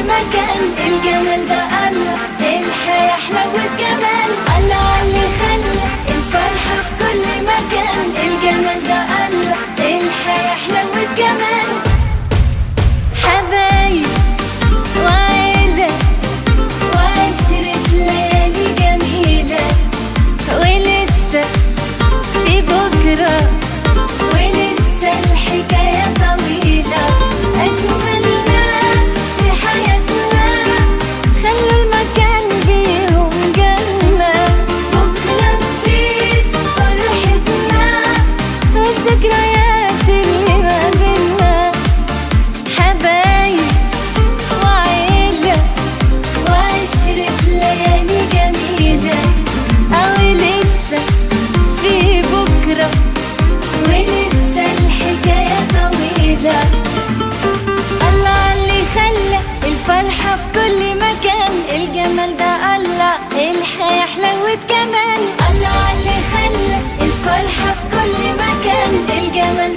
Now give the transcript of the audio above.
مكان الجمال ده الله، الحياة حلوة جمال. الله عاللي خلى الفرحة في كل مكان، الجمال ده الله، الحياة حلوة جمال. حبايب وعيلة وعشرة ليالي جميلة، ولسه في بكرة، ولسه الحكاية طويلة. أجمل ناس في حياتنا خلوا المكان بيهم جنة، بكرة تزيد فرحتنا والذكريات اللي ما بينا. حبايب وعيلة وعشرة ليالي جميلة، لسه في بكرة، ولسه الحكاية طويلة. الله عاللي خلى الفرحة في كل مكان، الجمال ده الله، الحياة حلوة جمال. الله عاللي خلى الفرحة في كل مكان، الجمال